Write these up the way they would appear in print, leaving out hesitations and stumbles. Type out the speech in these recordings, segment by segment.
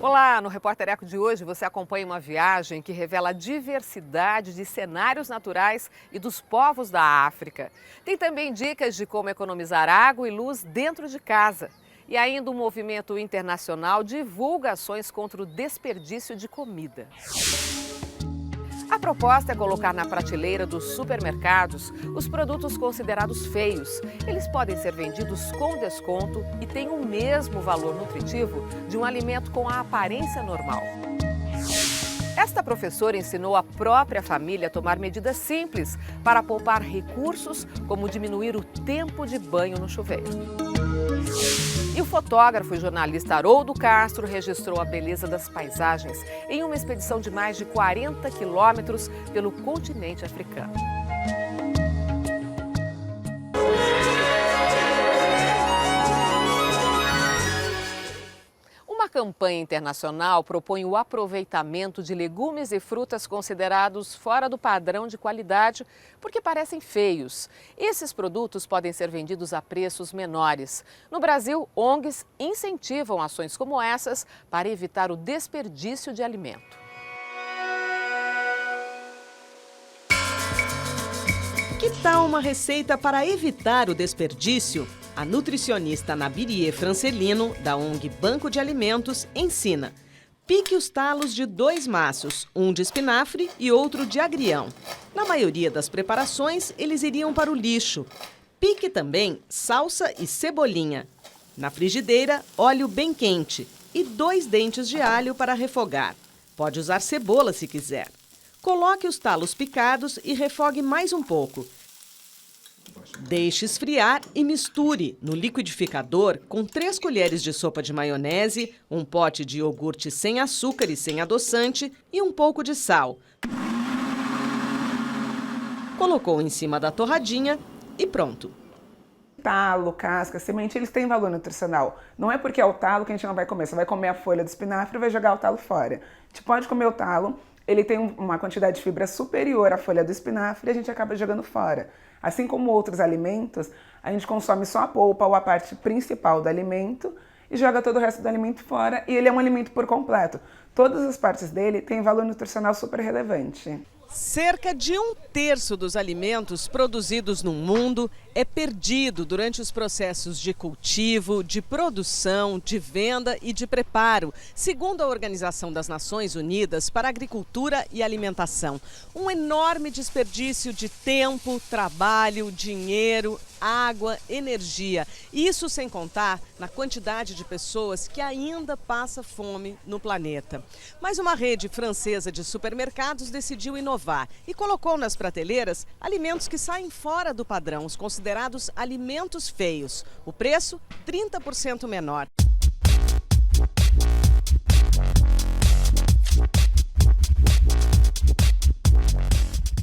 Olá, no Repórter Eco de hoje você acompanha uma viagem que revela a diversidade de cenários naturais e dos povos da África. Tem também dicas de como economizar água e luz dentro de casa. E ainda um movimento internacional divulga ações contra o desperdício de comida. A proposta é colocar na prateleira dos supermercados os produtos considerados feios. Eles podem ser vendidos com desconto e têm o mesmo valor nutritivo de um alimento com a aparência normal. Esta professora ensinou a própria família a tomar medidas simples para poupar recursos, como diminuir o tempo de banho no chuveiro. E o fotógrafo e jornalista Haroldo Castro registrou a beleza das paisagens em uma expedição de mais de 40 quilômetros pelo continente africano. Uma campanha internacional propõe o aproveitamento de legumes e frutas considerados fora do padrão de qualidade porque parecem feios. Esses produtos podem ser vendidos a preços menores. No Brasil, ONGs incentivam ações como essas para evitar o desperdício de alimento. Que tal uma receita para evitar o desperdício? A nutricionista Nabirie Francelino, da ONG Banco de Alimentos, ensina. Pique os talos de 2 maços, um de espinafre e outro de agrião. Na maioria das preparações, eles iriam para o lixo. Pique também salsa e cebolinha. Na frigideira, óleo bem quente e 2 dentes de alho para refogar. Pode usar cebola se quiser. Coloque os talos picados e refogue mais um pouco. Deixe esfriar e misture no liquidificador com 3 colheres de sopa de maionese, um pote de iogurte sem açúcar e sem adoçante e um pouco de sal. Colocou em cima da torradinha e pronto. Talo, casca, semente, eles têm valor nutricional. Não é porque é o talo que a gente não vai comer. Você vai comer a folha do espinafre e vai jogar o talo fora. A gente pode comer o talo, ele tem uma quantidade de fibra superior à folha do espinafre e a gente acaba jogando fora. Assim como outros alimentos, a gente consome só a polpa ou a parte principal do alimento e joga todo o resto do alimento fora e ele é um alimento por completo. Todas as partes dele têm valor nutricional super relevante. Cerca de 1/3 dos alimentos produzidos no mundo é perdido durante os processos de cultivo, de produção, de venda e de preparo, segundo a Organização das Nações Unidas para a Agricultura e Alimentação. Um enorme desperdício de tempo, trabalho, dinheiro, água, energia. Isso sem contar na quantidade de pessoas que ainda passa fome no planeta. Mas uma rede francesa de supermercados decidiu inovar e colocou nas prateleiras alimentos que saem fora do padrão, os considerados alimentos feios. O preço, 30% menor.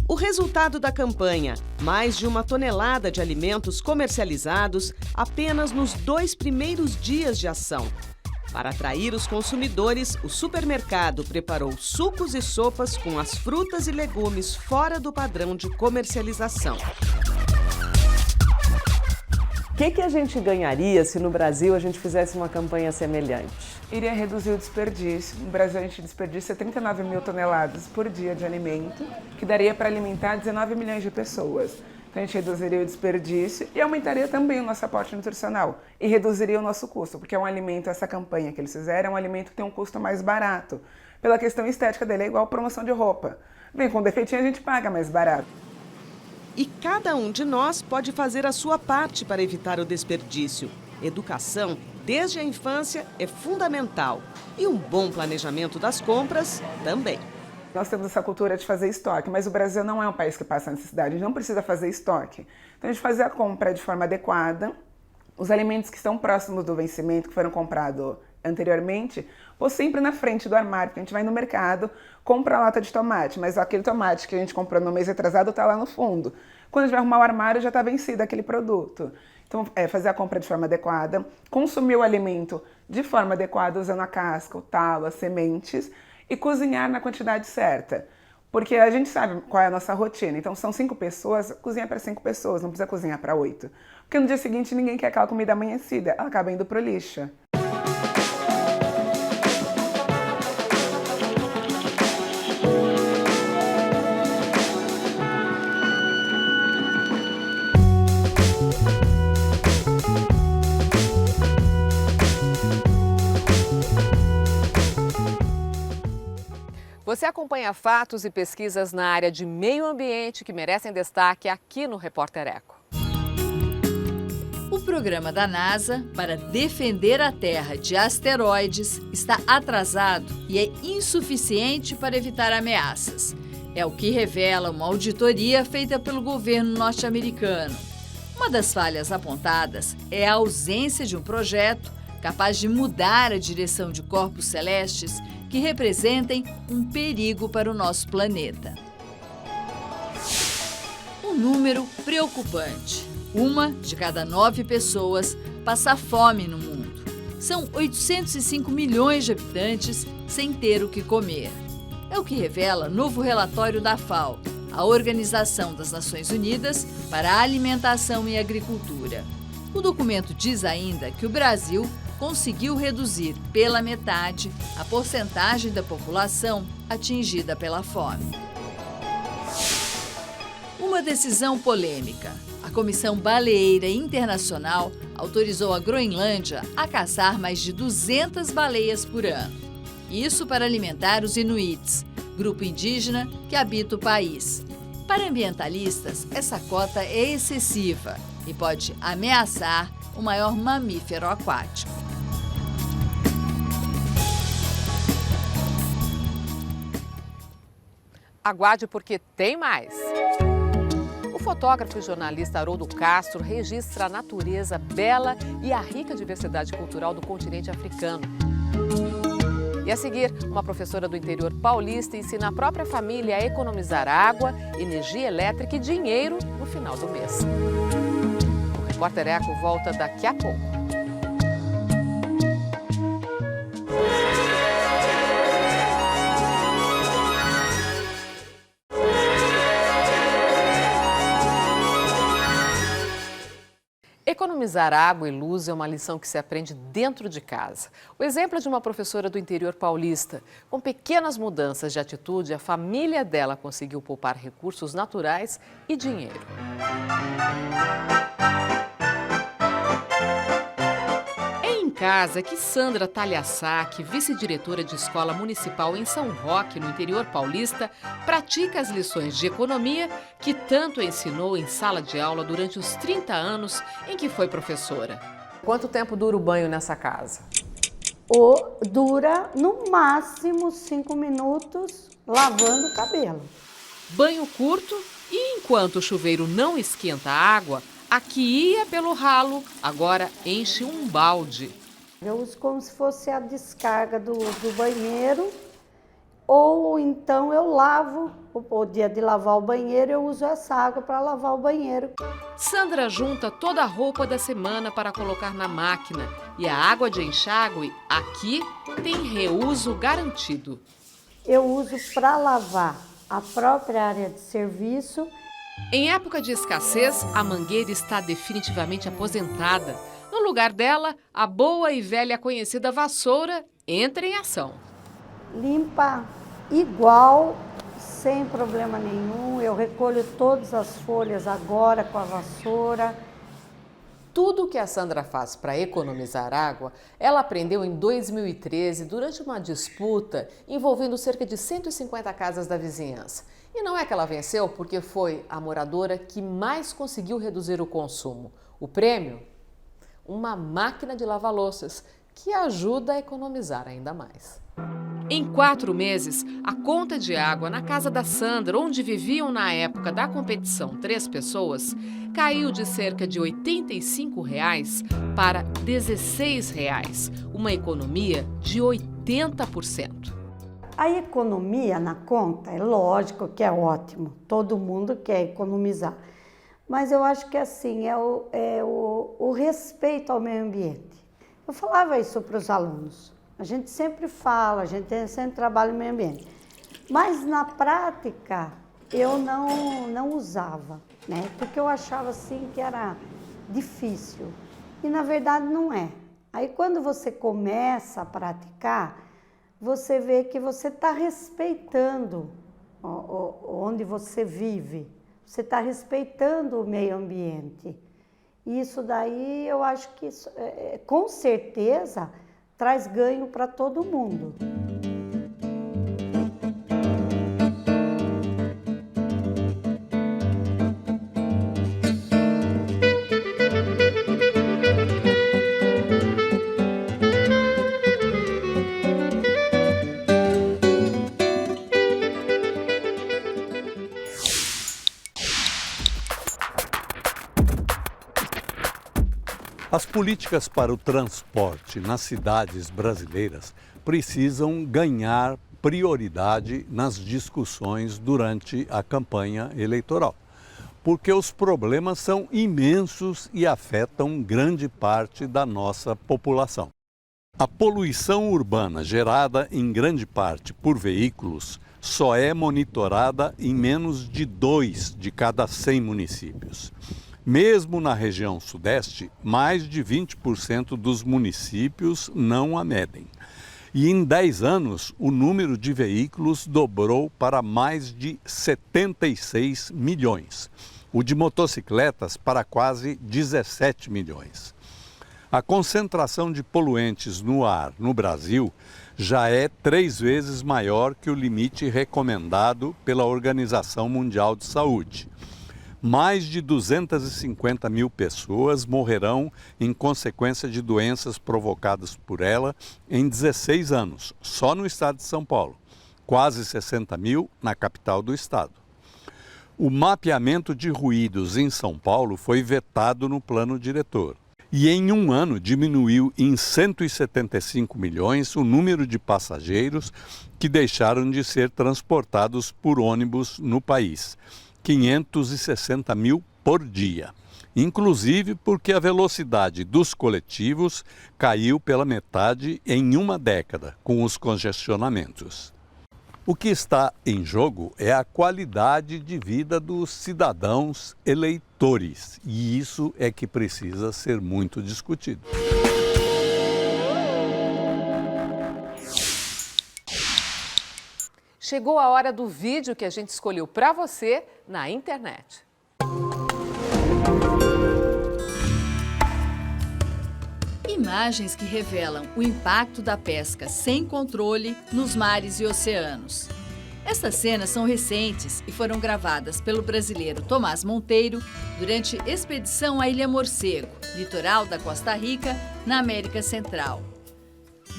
O resultado da campanha: mais de 1 tonelada de alimentos comercializados apenas nos 2 primeiros dias de ação. Para atrair os consumidores, o supermercado preparou sucos e sopas com as frutas e legumes fora do padrão de comercialização. O que a gente ganharia se no Brasil a gente fizesse uma campanha semelhante? Iria reduzir o desperdício. No Brasil a gente desperdiça 39 mil toneladas por dia de alimento, que daria para alimentar 19 milhões de pessoas. Então a gente reduziria o desperdício e aumentaria também o nosso aporte nutricional e reduziria o nosso custo, porque é um alimento, essa campanha que eles fizeram, é um alimento que tem um custo mais barato. Pela questão estética dele, é igual promoção de roupa. Vem com defeitinho, a gente paga mais barato. E cada um de nós pode fazer a sua parte para evitar o desperdício. Educação, desde a infância, é fundamental. E um bom planejamento das compras também. Nós temos essa cultura de fazer estoque, mas o Brasil não é um país que passa necessidade, a gente não precisa fazer estoque. Então a gente fazer a compra de forma adequada, os alimentos que estão próximos do vencimento, que foram comprados anteriormente, pôr sempre na frente do armário, porque a gente vai no mercado, compra a lata de tomate, mas aquele tomate que a gente comprou no mês atrasado está lá no fundo. Quando a gente vai arrumar o armário, já está vencido aquele produto. Então, fazer a compra de forma adequada, consumir o alimento de forma adequada, usando a casca, o talo, as sementes, e cozinhar na quantidade certa. Porque a gente sabe qual é a nossa rotina. Então, são 5 pessoas, cozinha para 5 pessoas, não precisa cozinhar para 8. Porque no dia seguinte ninguém quer aquela comida amanhecida, ela acaba indo pro lixo. Você acompanha fatos e pesquisas na área de meio ambiente que merecem destaque aqui no Repórter Eco. O programa da NASA para defender a Terra de asteroides está atrasado e é insuficiente para evitar ameaças. É o que revela uma auditoria feita pelo governo norte-americano. Uma das falhas apontadas é a ausência de um projeto capaz de mudar a direção de corpos celestes que representem um perigo para o nosso planeta. Um número preocupante. 1 de cada 9 pessoas passa fome no mundo. São 805 milhões de habitantes sem ter o que comer. É o que revela novo relatório da FAO, a Organização das Nações Unidas para a Alimentação e Agricultura. O documento diz ainda que o Brasil conseguiu reduzir pela metade a porcentagem da população atingida pela fome. Uma decisão polêmica. A Comissão Baleeira Internacional autorizou a Groenlândia a caçar mais de 200 baleias por ano. Isso para alimentar os Inuits, grupo indígena que habita o país. Para ambientalistas, essa cota é excessiva e pode ameaçar o maior mamífero aquático. Aguarde porque tem mais! O fotógrafo e jornalista Haroldo Castro registra a natureza bela e a rica diversidade cultural do continente africano. E a seguir, uma professora do interior paulista ensina a própria família a economizar água, energia elétrica e dinheiro no final do mês. O Repórter Eco volta daqui a pouco. Economizar água e luz é uma lição que se aprende dentro de casa. O exemplo é de uma professora do interior paulista. Com pequenas mudanças de atitude, a família dela conseguiu poupar recursos naturais e dinheiro. É em casa que Sandra Talhasac, vice-diretora de escola municipal em São Roque, no interior paulista, pratica as lições de economia que tanto ensinou em sala de aula durante os 30 anos em que foi professora. Quanto tempo dura o banho nessa casa? Dura no máximo 5 minutos lavando o cabelo. Banho curto e enquanto o chuveiro não esquenta a água, a que ia pelo ralo agora enche um balde. Eu uso como se fosse a descarga do banheiro, ou então eu lavo, o dia de lavar o banheiro, eu uso essa água para lavar o banheiro. Sandra junta toda a roupa da semana para colocar na máquina e a água de enxágue aqui tem reuso garantido. Eu uso para lavar a própria área de serviço. Em época de escassez, a mangueira está definitivamente aposentada. No lugar dela, a boa e velha conhecida vassoura entra em ação. Limpa igual, sem problema nenhum. Eu recolho todas as folhas agora com a vassoura. Tudo o que a Sandra faz para economizar água, ela aprendeu em 2013 durante uma disputa envolvendo cerca de 150 casas da vizinhança. E não é que ela venceu porque foi a moradora que mais conseguiu reduzir o consumo. O prêmio? Uma máquina de lavar louças que ajuda a economizar ainda mais. Em 4 meses, a conta de água na casa da Sandra, onde viviam na época da competição 3 pessoas, caiu de cerca de R$ 85 para R$ 16, uma economia de 80%. A economia na conta, é lógico que é ótimo, todo mundo quer economizar. Mas eu acho que assim, é o respeito ao meio ambiente. Eu falava isso para os alunos. A gente sempre fala, a gente sempre trabalha no meio ambiente. Mas na prática, eu não usava, né? Porque eu achava assim que era difícil. E na verdade não é. Aí quando você começa a praticar, você vê que você está respeitando onde você vive. Você está respeitando o meio ambiente. Isso daí eu acho que com certeza traz ganho para todo mundo. As políticas para o transporte nas cidades brasileiras precisam ganhar prioridade nas discussões durante a campanha eleitoral, porque os problemas são imensos e afetam grande parte da nossa população. A poluição urbana gerada em grande parte por veículos só é monitorada em menos de 2 de cada 100 municípios. Mesmo na região sudeste, mais de 20% dos municípios não a medem. E em 10 anos, o número de veículos dobrou para mais de 76 milhões. O de motocicletas para quase 17 milhões. A concentração de poluentes no ar no Brasil já é 3 vezes maior que o limite recomendado pela Organização Mundial de Saúde. Mais de 250 mil pessoas morrerão em consequência de doenças provocadas por ela em 16 anos, só no estado de São Paulo. Quase 60 mil na capital do estado. O mapeamento de ruídos em São Paulo foi vetado no plano diretor. E em um ano diminuiu em 175 milhões o número de passageiros que deixaram de ser transportados por ônibus no país. 560 mil por dia. Inclusive porque a velocidade dos coletivos caiu pela metade em uma década com os congestionamentos. O que está em jogo é a qualidade de vida dos cidadãos eleitores, e isso é que precisa ser muito discutido. Chegou a hora do vídeo que a gente escolheu para você na internet. Imagens que revelam o impacto da pesca sem controle nos mares e oceanos. Estas cenas são recentes e foram gravadas pelo brasileiro Tomás Monteiro durante expedição à Ilha Morcego, litoral da Costa Rica, na América Central.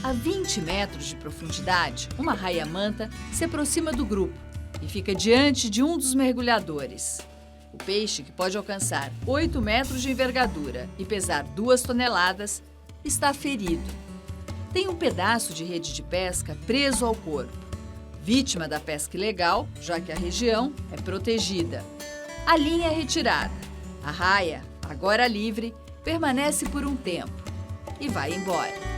A 20 metros de profundidade, uma raia-manta se aproxima do grupo e fica diante de um dos mergulhadores. O peixe, que pode alcançar 8 metros de envergadura e pesar 2 toneladas, está ferido. Tem um pedaço de rede de pesca preso ao corpo. Vítima da pesca ilegal, já que a região é protegida. A linha é retirada. A raia, agora livre, permanece por um tempo e vai embora.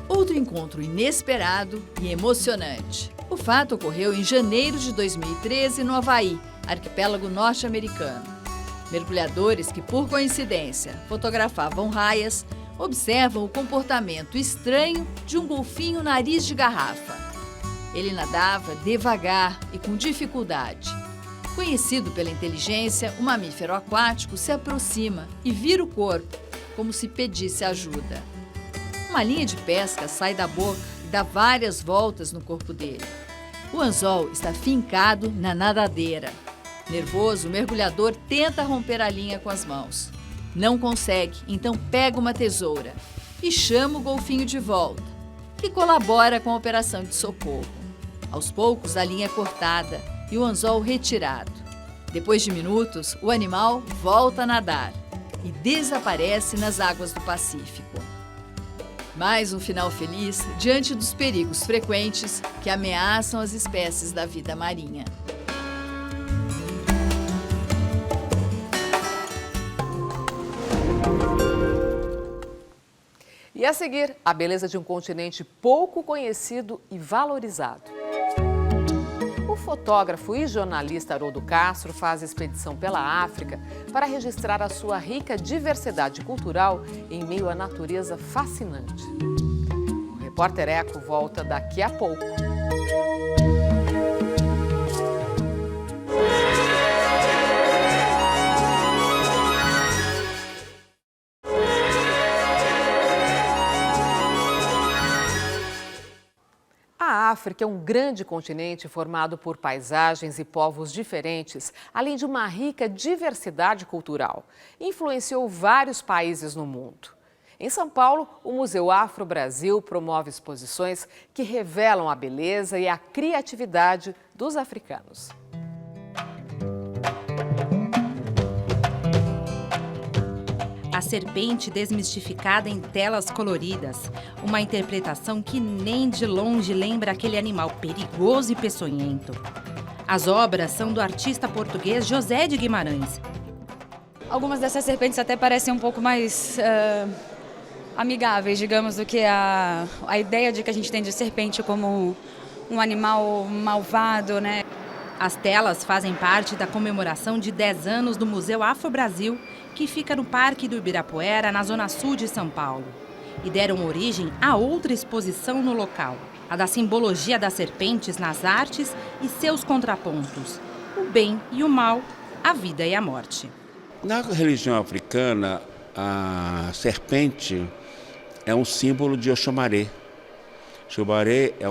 Outro encontro inesperado e emocionante. O fato ocorreu em janeiro de 2013 no Havaí, arquipélago norte-americano. Mergulhadores que, por coincidência, fotografavam raias, observam o comportamento estranho de um golfinho nariz de garrafa. Ele nadava devagar e com dificuldade. Conhecido pela inteligência, o mamífero aquático se aproxima e vira o corpo, como se pedisse ajuda. Uma linha de pesca sai da boca e dá várias voltas no corpo dele. O anzol está fincado na nadadeira. Nervoso, o mergulhador tenta romper a linha com as mãos. Não consegue, então pega uma tesoura e chama o golfinho de volta, que colabora com a operação de socorro. Aos poucos, a linha é cortada e o anzol retirado. Depois de minutos, o animal volta a nadar e desaparece nas águas do Pacífico. Mais um final feliz diante dos perigos frequentes que ameaçam as espécies da vida marinha. E a seguir, a beleza de um continente pouco conhecido e valorizado. O fotógrafo e jornalista Haroldo Castro faz expedição pela África para registrar a sua rica diversidade cultural em meio à natureza fascinante. O Repórter Eco volta daqui a pouco. A África é um grande continente formado por paisagens e povos diferentes, além de uma rica diversidade cultural. Influenciou vários países no mundo. Em São Paulo, o Museu Afro-Brasil promove exposições que revelam a beleza e a criatividade dos africanos. A serpente desmistificada em telas coloridas. Uma interpretação que nem de longe lembra aquele animal perigoso e peçonhento. As obras são do artista português José de Guimarães. Algumas dessas serpentes até parecem um pouco mais amigáveis, digamos, do que a ideia de que a gente tem de serpente como um animal malvado, né? As telas fazem parte da comemoração de 10 anos do Museu Afro-Brasil, que fica no Parque do Ibirapuera, na zona sul de São Paulo. E deram origem a outra exposição no local, a da simbologia das serpentes nas artes e seus contrapontos, o bem e o mal, a vida e a morte. Na religião africana, a serpente é um símbolo de Oxumaré. Oxumaré é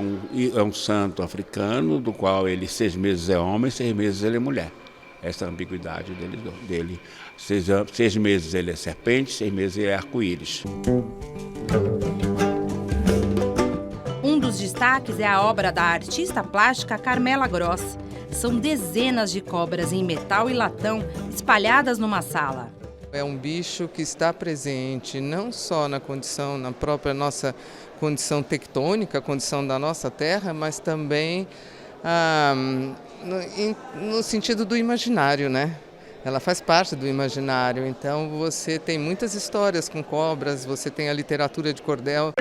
um santo africano, do qual ele 6 meses é homem, 6 meses ele é mulher. Essa é a ambiguidade dele. 6 meses ele é serpente, 6 meses ele é arco-íris. Um dos destaques é a obra da artista plástica Carmela Gross. São dezenas de cobras em metal e latão espalhadas numa sala. É um bicho que está presente não só na própria nossa condição tectônica, a condição da nossa Terra, mas também no sentido do imaginário, né? Ela faz parte do imaginário, então você tem muitas histórias com cobras, você tem a literatura de cordel.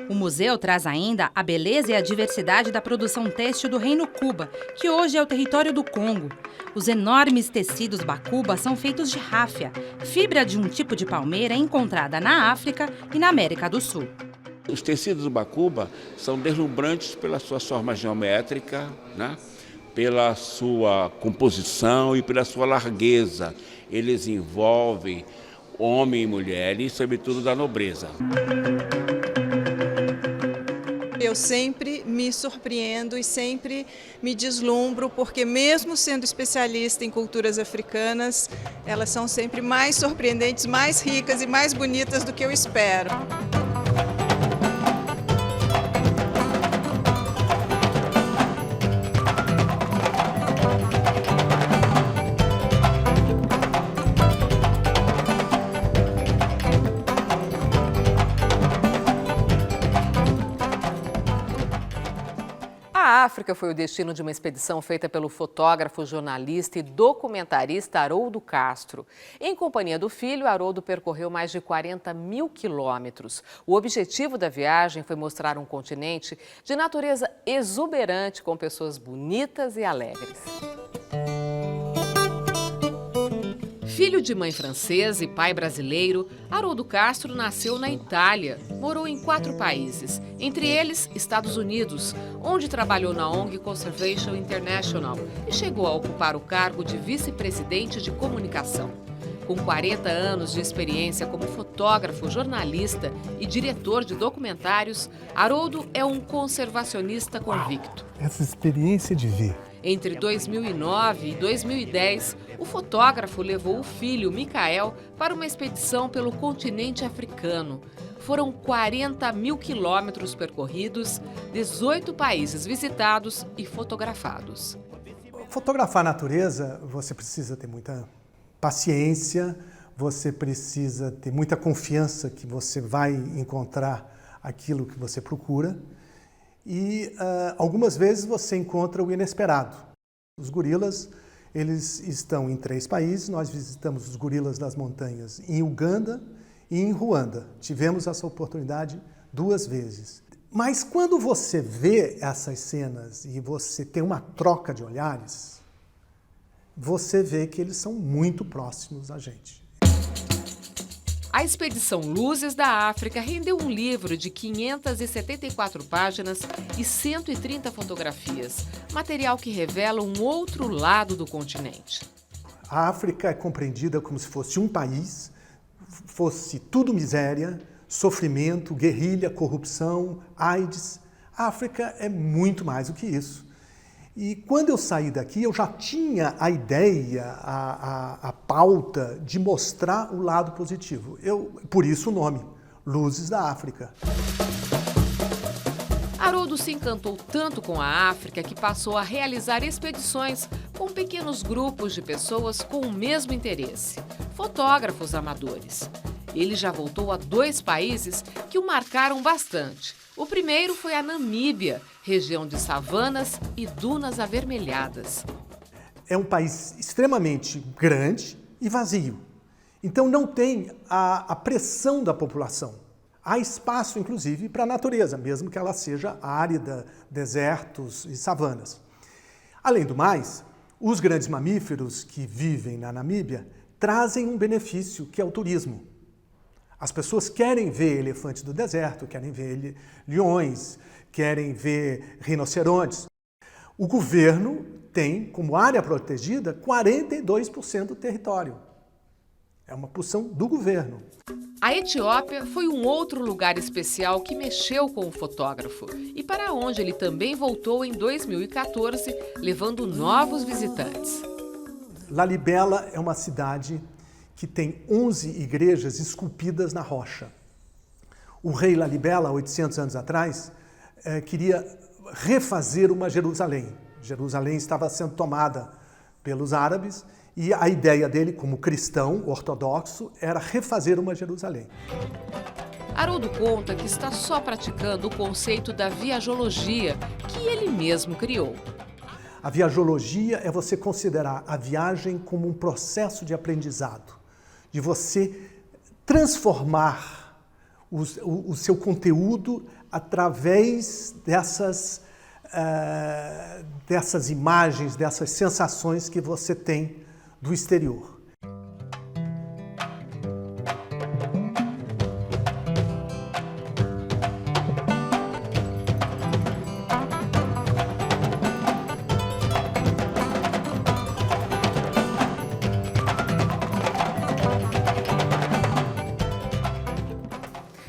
O museu traz ainda a beleza e a diversidade da produção têxtil do Reino Cuba, que hoje é o território do Congo. Os enormes tecidos bacuba são feitos de ráfia, fibra de um tipo de palmeira encontrada na África e na América do Sul. Os tecidos do bacuba são deslumbrantes pela sua forma geométrica, né? Pela sua composição e pela sua largueza. Eles envolvem homem e mulher e, sobretudo, da nobreza. Eu sempre me surpreendo e sempre me deslumbro, porque mesmo sendo especialista em culturas africanas, elas são sempre mais surpreendentes, mais ricas e mais bonitas do que eu espero. A África foi o destino de uma expedição feita pelo fotógrafo, jornalista e documentarista Haroldo Castro. Em companhia do filho, Haroldo percorreu mais de 40 mil quilômetros. O objetivo da viagem foi mostrar um continente de natureza exuberante, com pessoas bonitas e alegres. Filho de mãe francesa e pai brasileiro, Haroldo Castro nasceu na Itália. Morou em 4 países, entre eles Estados Unidos, onde trabalhou na ONG Conservation International e chegou a ocupar o cargo de vice-presidente de comunicação. Com 40 anos de experiência como fotógrafo, jornalista e diretor de documentários, Haroldo é um conservacionista convicto. Essa experiência de ver. Entre 2009 e 2010, o fotógrafo levou o filho, Micael, para uma expedição pelo continente africano. Foram 40 mil quilômetros percorridos, 18 países visitados e fotografados. Fotografar a natureza, você precisa ter muita paciência, você precisa ter muita confiança que você vai encontrar aquilo que você procura. E algumas vezes você encontra o inesperado. Os gorilas, eles estão em 3 países. Nós visitamos os gorilas das montanhas em Uganda e em Ruanda. Tivemos essa oportunidade 2 vezes. Mas quando você vê essas cenas e você tem uma troca de olhares, você vê que eles são muito próximos a gente. A expedição Luzes da África rendeu um livro de 574 páginas e 130 fotografias, material que revela um outro lado do continente. A África é compreendida como se fosse um país, fosse tudo miséria, sofrimento, guerrilha, corrupção, AIDS. A África é muito mais do que isso. E quando eu saí daqui, eu já tinha a ideia, a pauta de mostrar o lado positivo. Por isso o nome, Luzes da África. Haroldo se encantou tanto com a África que passou a realizar expedições com pequenos grupos de pessoas com o mesmo interesse. fotógrafos amadores. Ele já voltou a 2 países que o marcaram bastante. O primeiro foi a Namíbia, região de savanas e dunas avermelhadas. É um país extremamente grande e vazio. Então não tem a pressão da população. Há espaço, inclusive, para a natureza, mesmo que ela seja árida, desertos e savanas. Além do mais, os grandes mamíferos que vivem na Namíbia trazem um benefício, que é o turismo. As pessoas querem ver elefantes do deserto, querem ver leões, querem ver rinocerontes. O governo tem, como área protegida, 42% do território. É uma posição do governo. A Etiópia foi um outro lugar especial que mexeu com o fotógrafo e para onde ele também voltou em 2014, levando novos visitantes. Lalibela é uma cidade que tem 11 igrejas esculpidas na rocha. O rei Lalibela, 800 anos atrás, queria refazer uma Jerusalém. Jerusalém estava sendo tomada pelos árabes e a ideia dele, como cristão ortodoxo, era refazer uma Jerusalém. Haroldo conta que está só praticando o conceito da viajologia, que ele mesmo criou. A viajologia é você considerar a viagem como um processo de aprendizado, de você transformar o seu conteúdo através dessas imagens, dessas sensações que você tem do exterior.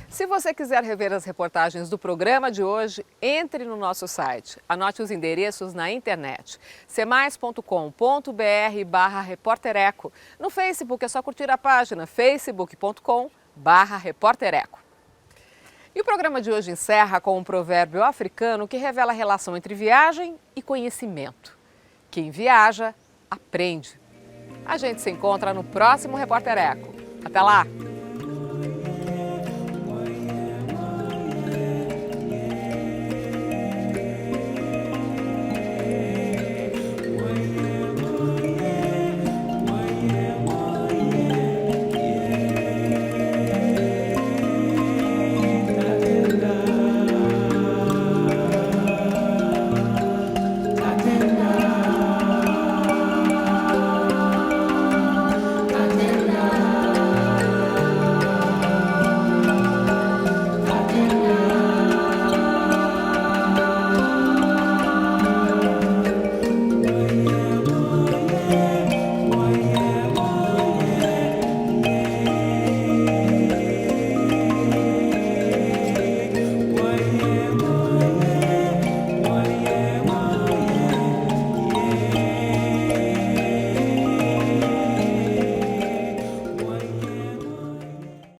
Se você quiser rever as reportagens do programa de hoje, entre no nosso site. Anote os endereços na internet. cmais.com.br/repórtereco. No Facebook é só curtir a página facebook.com/repórtereco. E o programa de hoje encerra com um provérbio africano que revela a relação entre viagem e conhecimento. Quem viaja, aprende. A gente se encontra no próximo Repórter Eco. Até lá!